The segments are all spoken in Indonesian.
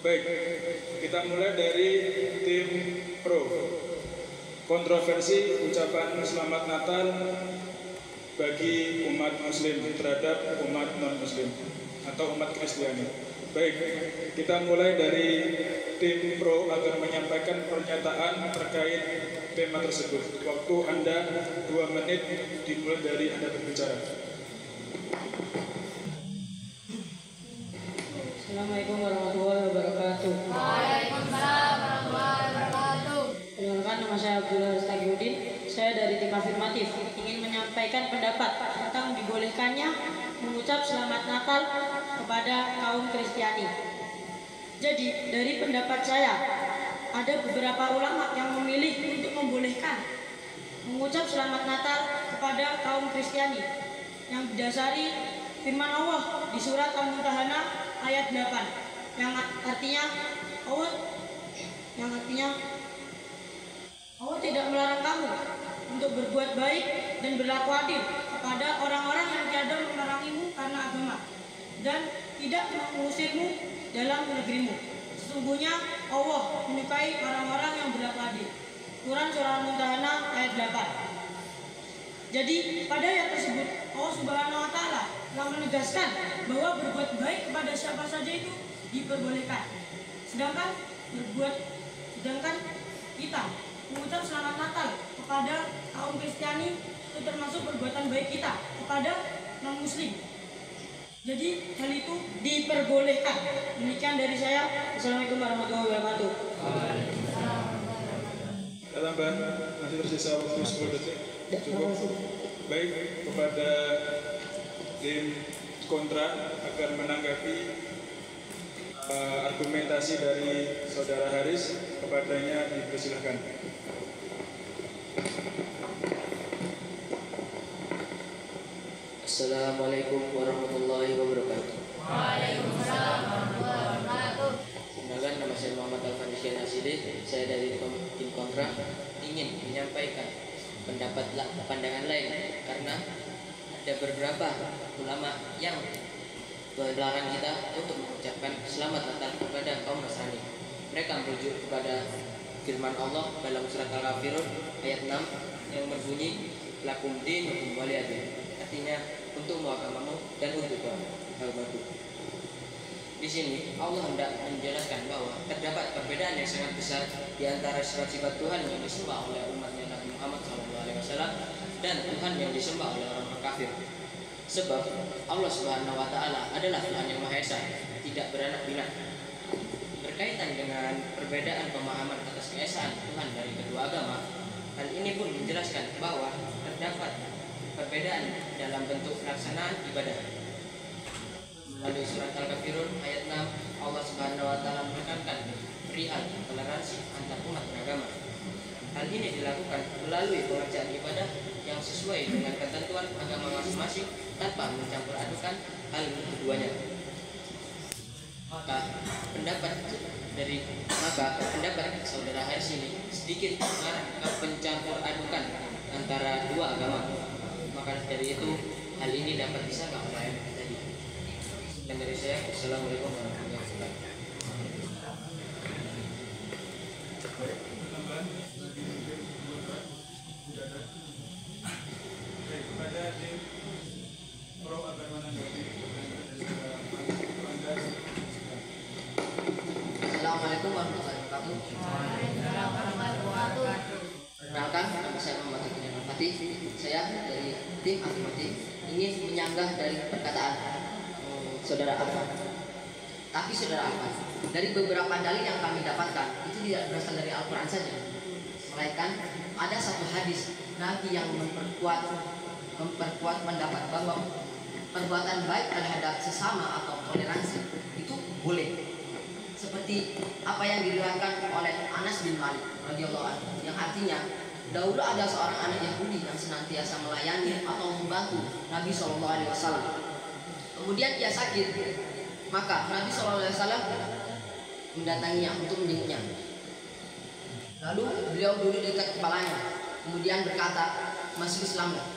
Baik, kita mulai dari tim pro. Kontroversi ucapan selamat Natal bagi umat Muslim terhadap umat non-Muslim atau umat Kristiani. Baik, kita mulai dari tim pro agar menyampaikan pernyataan terkait tema tersebut. Waktu Anda 2 menit dimulai dari Anda berbicara. Assalamualaikum warahmatullahi wabarakatuh. Waalaikumsalam warahmatullahi wabarakatuh. Perkenalkan, nama saya Abdullah Stagiuddin. Saya dari tim afirmatif ingin menyampaikan pendapat tentang dibolehkannya mengucap selamat Natal kepada kaum Kristiani. Jadi dari pendapat saya, ada beberapa ulama yang memilih untuk membolehkan mengucap selamat Natal kepada kaum Kristiani yang didasari firman Allah di surat Al-Mumtahanah ayat 8 yang artinya Allah tidak melarang kamu untuk berbuat baik dan berlaku adil kepada orang-orang yang tiada memerangimu karena agama dan tidak mengusirmu dalam negerimu. Sesungguhnya Allah menyukai orang-orang yang berlaku adil. Quran surah Al-Mumtahanah ayat 8. Jadi pada ayat tersebut Allah Subhanahu wa taala telah menegaskan bahwa berbuat baik kepada siapa saja itu diperbolehkan. Sedangkan kita mengucap selamat Natal kepada kaum Kristiani itu termasuk perbuatan baik kita kepada non-muslim. Jadi hal itu diperbolehkan. Demikian dari saya. Assalamualaikum warahmatullahi wabarakatuh. Tambah, masih tersisa waktu 10 detik. Cukup. Baik, kepada tim kontra agar menanggapi argumentasi dari saudara Haris, kepadanya dipersilahkan. Assalamualaikum warahmatullahi wabarakatuh. Waalaikumsalam warahmatullahi wabarakatuh. Perkenalkan, nama saya Muhammad Al-Fandisyan Asidi. Saya dari tim kontra ingin menyampaikan pandangan lain karena ada beberapa ulama yang melarang kita untuk mengucapkan selamat Natal kepada kaum Nasrani. Mereka merujuk kepada firman Allah dalam surat Al-Kafirun ayat 6 yang berbunyi lakum dinukum waliyadin. Artinya untuk agamamu dan untuk agamaku. Di sini Allah hendak menjelaskan bahwa terdapat perbedaan yang sangat besar di antara sifat-sifat Tuhan yang disembah oleh umatnya Nabi Muhammad SAW dan Tuhan yang disembah oleh orang kafir. Sebab Allah Subhanahu wa taala adalah Tuhan yang Maha Esa, tidak beranak pinak. Berkaitan dengan perbedaan pemahaman atas keesaan Tuhan dari kedua agama, hal ini pun menjelaskan bahwa terdapat perbedaan dalam bentuk pelaksanaan ibadah. Melalui surat Al-Kafirun ayat 6, Allah Subhanahu wa taala menekankan perihal toleransi antar umat beragama. Hal ini dilakukan melalui pengerjaan ibadah yang sesuai dengan ketentuan agama masing-masing tanpa mencampur adukan hal keduanya. Maka pendapat saudara Haris ini sedikit mengarah ke pencampur adukan antara dua agama. Maka dari itu hal ini dapat disangka oleh ayat tadi. Dan dari saya, Assalamualaikum warahmatullahi wabarakatuh. Kepada tim pro agar menanggapi. Assalamualaikum warahmatullahi wabarakatuh. Waalaikumsalam warahmatullahi wabarakatuh. Perkenalkan, nama saya Muhammad Al Fatih. Saya dari tim afirmatif ingin menyanggah dari perkataan saudara Alfa. Tapi saudara Alfa, dari beberapa dalil yang kami dapatkan itu tidak berasal dari Al-Quran saja, melainkan ada satu hadis Nabi yang memperkuat pendapat bahwa perbuatan baik terhadap sesama atau toleransi itu boleh. Seperti apa yang diriwayatkan oleh Anas bin Malik radhiyallahu anhu, yang artinya dahulu ada seorang anak Yahudi yang senantiasa melayani atau membantu Nabi SAW. Kemudian ia sakit, maka Nabi SAW mendatanginya untuk menjenguknya. Lalu beliau duduk dekat kepalanya, kemudian berkata, masuk Islamlah.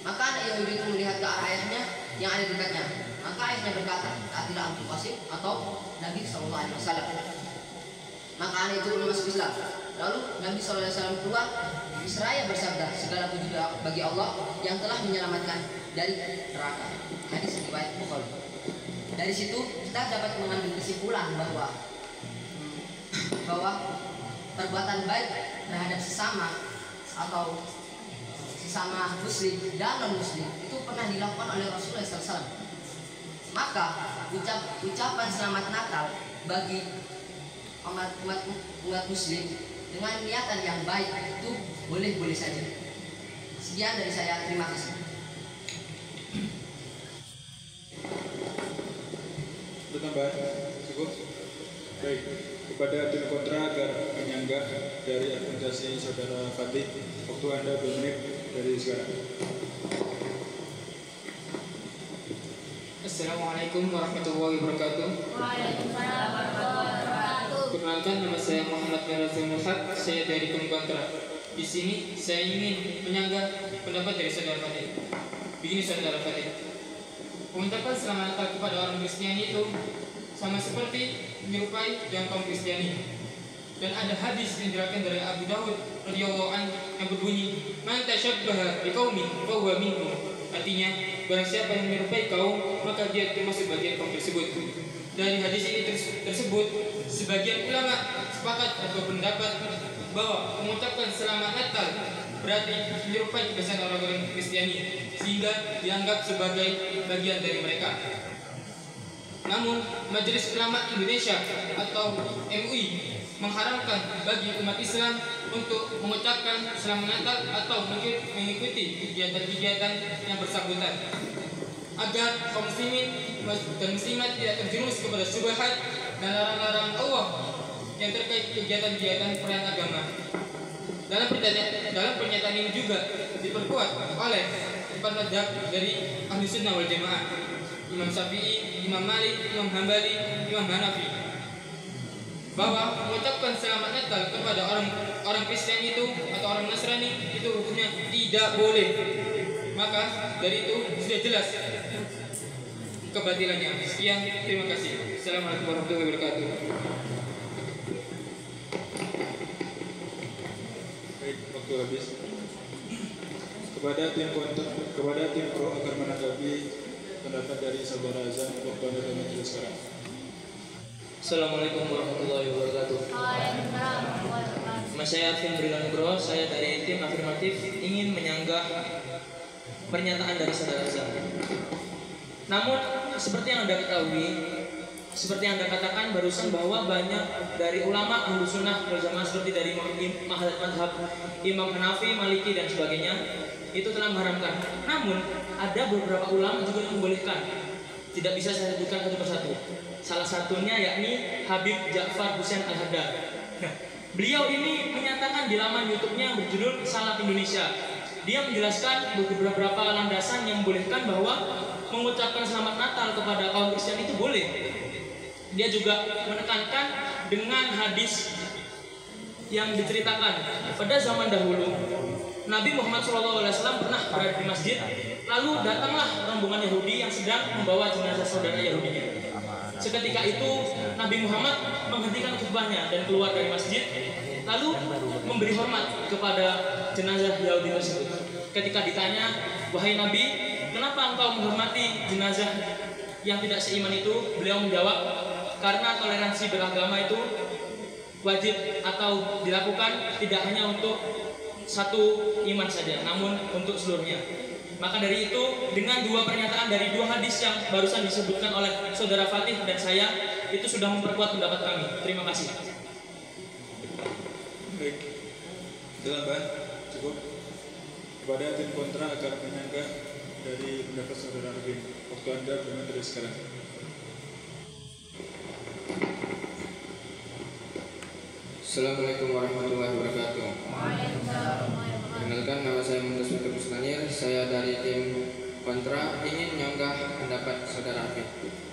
Maka anak Yahudi itu melihat ke arah ayahnya yang ada dekatnya. Maka ayahnya berkata, taatilah Abdul Qasim atau Nabi SAW. Maka anak itu belum masuk Islam. Lalu Nabi SAW keluar diseraya bersabda, segala puji bagi Allah yang telah menyelamatkan dari neraka. Hadis riwayat Bukhari. Dari situ kita dapat mengambil kesimpulan bahwa perbuatan baik terhadap sesama atau sesama muslim dan non muslim itu pernah dilakukan oleh Rasulullah SAW. Maka ucapan selamat Natal bagi umat muslim dengan niatan yang baik itu boleh-boleh saja. Sekian dari saya, terima kasih. Tambahan cukup. Baik, kepada tim kontra agar menyanggah dari argumentasi saudara Fatih, waktu Anda 2 menit dari sekarang. Assalamualaikum warahmatullahi wabarakatuh. Waalaikumsalam warahmatullahi wabarakatuh. Perkenalkan, nama saya Muhammad Mirazul Murhad. Saya dari tim kontra. Di sini saya ingin menyanggah pendapat dari saudara Fatih. Begini saudara Fatih. Mengucapkan selamat Natal kepada orang Kristiani itu sama seperti menyerupai dengan kaum Kristiani. Dan ada hadis yang diriwayatkan dari Abu Dawud radhiyallahu anhu yang berbunyi, "Man tashabbaha biqaumin fa huwa minhum." Artinya, barang siapa yang menyerupai kaum, maka dia termasuk bagian kaum tersebut. Dari hadis ini tersebut, sebagian ulama sepakat atau pendapat bahwa mengucapkan selamat Natal berarti menyerupai kebiasaan orang-orang Kristiani, sehingga dianggap sebagai bagian dari mereka. Namun, Majelis Ulama Indonesia atau MUI mengharamkan bagi umat Islam untuk mengucapkan selamat Natal atau mengikuti kegiatan-kegiatan yang bersangkutan, agar kaum muslimin dan muslimat tidak terjerumus kepada syubhat dan larang-larang Allah yang terkait kegiatan-kegiatan perayaan agama. Dalam pernyataan ini juga diperkuat oleh 4 mazhab dari Ahlu Sunnah wal Jamaah, Imam Syafi'i, Imam Malik, Imam Hambali, Imam Hanafi, bahwa mengucapkan selamat Natal kepada orang Kristen itu atau orang Nasrani itu hukumnya tidak boleh. Maka dari itu sudah jelas kebatilannya. Sekian, terima kasih. Assalamualaikum warahmatullahi wabarakatuh. Baik, waktu habis. Kepada tim pro agar menanggapi pendapat dari saudara Azam, waktu Anda 2 menit sekarang. Assalamualaikum warahmatullahi wabarakatuh. Waalaikumsalam warahmatullahi wabarakatuh. Nama saya Alvin Brilan Nugroho. Saya dari tim afirmatif ingin menyanggah pernyataan dari saudara Azam. Namun seperti yang Anda ketahui, seperti yang Anda katakan barusan, bahwa banyak dari ulama Ahlu Sunnah wal Jamaah seperti dari mazhab Imam Hanafi, Maliki dan sebagainya itu telah mengharamkan. Namun ada beberapa ulama juga yang membolehkan. Tidak bisa saya sebutkan satu persatu. Salah satunya yakni Habib Ja'far Husain Al-Haddad. Nah, beliau ini menyatakan di laman YouTube-nya yang berjudul Salat Indonesia. Dia menjelaskan beberapa landasan yang membolehkan bahwa mengucapkan selamat Natal kepada kaum Kristen itu boleh. Dia juga menekankan dengan hadis yang diceritakan pada zaman dahulu Nabi Muhammad SAW pernah berada di masjid, lalu datanglah rombongan Yahudi yang sedang membawa jenazah saudara Yahudinya. Seketika itu Nabi Muhammad menghentikan khutbahnya dan keluar dari masjid, lalu memberi hormat kepada jenazah Yahudi tersebut. Ketika ditanya, "Wahai Nabi, kenapa engkau menghormati jenazah yang tidak seiman itu?" Beliau menjawab, "Karena toleransi beragama itu wajib atau dilakukan tidak hanya untuk satu iman saja, namun untuk seluruhnya." Maka dari itu, dengan 2 pernyataan dari 2 hadis yang barusan disebutkan oleh saudara Fatih dan saya, itu sudah memperkuat pendapat kami. Terima kasih. Baik, tambahan cukup. Kepada tim kontra agar menyanggah dari pendapat saudara Arvin, waktu Anda bermain dari sekarang. Assalamualaikum warahmatullahi wabarakatuh. Perkenalkan, nama saya Muntas Mutub Muslanir. Saya dari tim kontra ingin menyanggah pendapat saudara Arvin.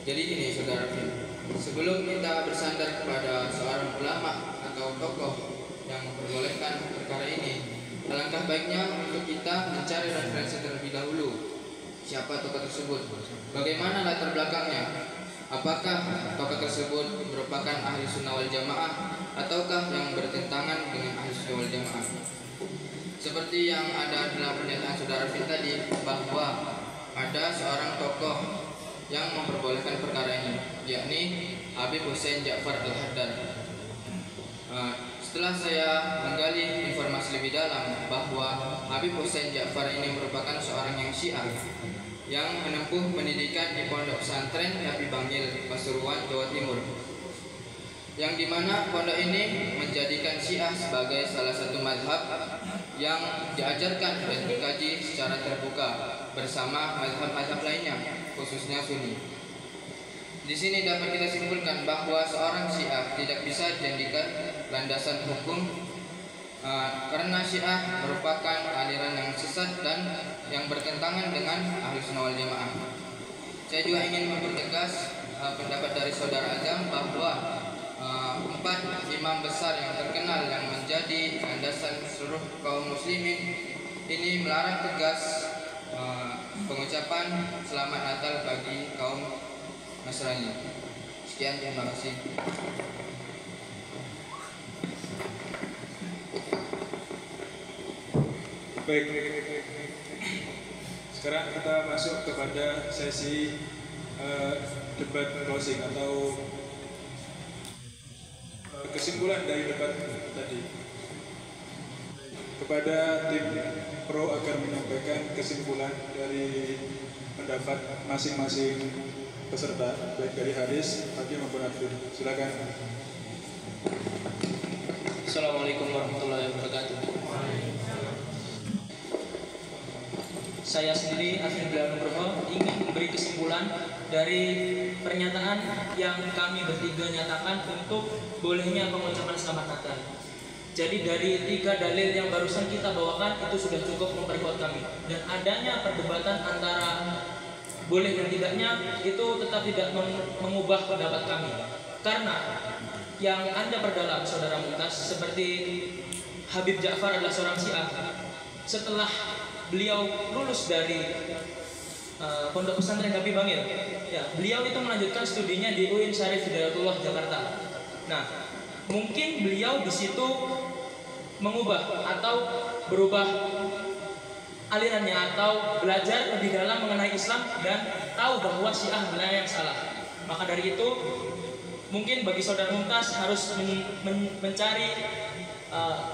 Jadi ini saudara Arvin, sebelum kita bersandar kepada seorang ulama atau tokoh yang memperbolehkan perkara ini, alangkah baiknya untuk kita mencari referensi terlebih dahulu. siapa tokoh tersebut, bagaimana latar belakangnya, apakah tokoh tersebut merupakan ahli sunnah wal jamaah ataukah yang bertentangan dengan ahli sunnah wal jamaah. Seperti yang ada dalam pernyataan saudara Fit tadi, bahwa ada seorang tokoh yang memperbolehkan perkara ini, yakni Habib Hussein Ja'far Al-Haddad. Setelah saya menggali informasi lebih dalam bahwa Habib Hussein Ja'far ini merupakan seorang yang Syiah yang menempuh pendidikan di Pondok Pesantren Nabi Bangil, Pasuruan, Jawa Timur, yang dimana pondok ini menjadikan Syiah sebagai salah satu mazhab yang diajarkan dan dikaji secara terbuka bersama mazhab-mazhab lainnya, khususnya Sunni. Di sini dapat kita simpulkan bahwa seorang Syiah tidak bisa dijadikan landasan hukum karena Syiah merupakan aliran yang sesat dan yang bertentangan dengan ahli sunnah wal jamaah. Saya juga ingin mempertegas pendapat dari saudara Azam bahwa 4 imam besar yang terkenal yang menjadi landasan seluruh kaum muslimin ini melarang tegas pengucapan selamat Natal bagi kaum Nasrani. Sekian, terima kasih. Baik, sekarang kita masuk kepada sesi debat closing atau kesimpulan dari debat tadi. Kepada tim pro agar menyampaikan kesimpulan dari pendapat masing-masing peserta, baik dari Haris, Hakim maupun Abdul. Silakan. Assalamualaikum warahmatullahi wabarakatuh. Saya sendiri, Asmin Bilal Nugroho, ingin memberi kesimpulan dari pernyataan yang kami bertiga nyatakan untuk bolehnya pengucapan selamat Natal. Jadi dari 3 dalil yang barusan kita bawakan itu sudah cukup memperkuat kami. Dan adanya perdebatan antara boleh dan tidaknya itu tetap tidak mengubah pendapat kami. Karena yang Anda perdalam, Saudara Mumtaz, seperti Habib Ja'far adalah seorang Syiah. Setelah beliau lulus dari Pondok Pesantren Nabi Bangil, ya, beliau itu melanjutkan studinya di UIN Syarif Hidayatullah Jakarta. Nah, mungkin beliau di situ mengubah atau berubah alirannya atau belajar lebih dalam mengenai Islam dan tahu bahwa Syiah adalah yang salah. Maka dari itu mungkin bagi saudara Mumtaz harus mencari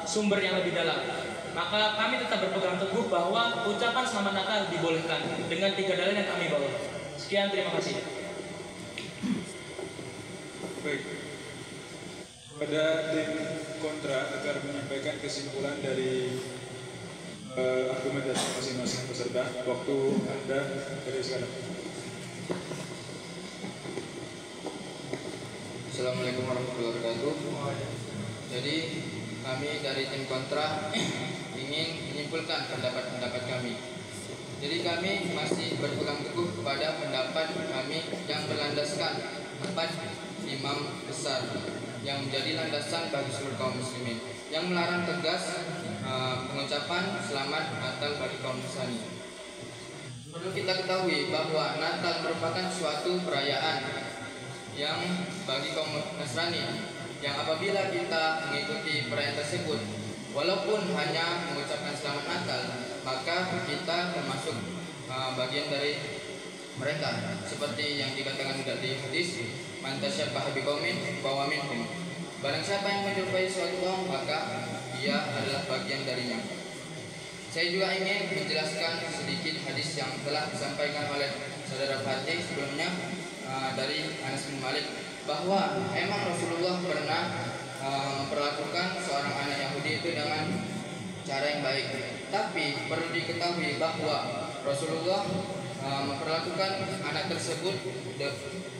sumber yang lebih dalam. Maka kami tetap berpegang teguh bahwa ucapan selamat Natal dibolehkan dengan 3 dalil yang kami bawa. Sekian, terima kasih. Baik. Pada tim kontra agar menyampaikan kesimpulan dari argumentasi masing-masing peserta, waktu Anda dari sekarang. Assalamualaikum warahmatullahi wabarakatuh. Jadi kami dari tim kontra ingin menyimpulkan pendapat-pendapat kami. Jadi kami masih berpegang teguh kepada pendapat kami yang berlandaskan 4 imam besar yang menjadi landasan bagi seluruh kaum muslimin, yang melarang tegas pengucapan selamat Natal bagi kaum Nasrani. Perlu kita ketahui bahwa Natal merupakan suatu perayaan yang bagi kaum Nasrani, yang apabila kita mengikuti perayaan tersebut, walaupun hanya mengucapkan selamat Natal, maka kita termasuk bagian dari mereka, seperti yang dikatakan di hadis, man tasyabbaha biqaumin fahuwa minhum. Barang siapa yang menyerupai suatu kaum, maka dia adalah bagian darinya. Saya juga ingin menjelaskan sedikit hadis yang telah disampaikan oleh saudara Fatih sebelumnya dari Anas bin Malik, bahwa emang Rasulullah pernah memperlakukan seorang anak Yahudi itu dengan cara yang baik. Tapi perlu diketahui bahwa Rasulullah memperlakukan anak tersebut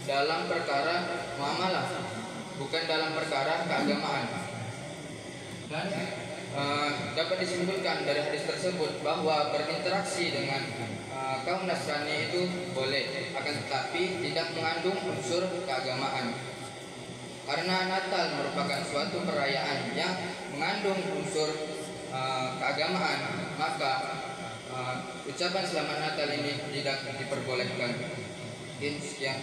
dalam perkara muamalah, bukan dalam perkara keagamaan. Dan dapat disimpulkan dari hadis tersebut bahwa berinteraksi dengan kaum Nasrani itu boleh, akan tetapi tidak mengandung unsur keagamaan. Karena Natal merupakan suatu perayaan yang mengandung unsur keagamaan, maka ucapan selamat Natal ini tidak diperbolehkan. Sekian.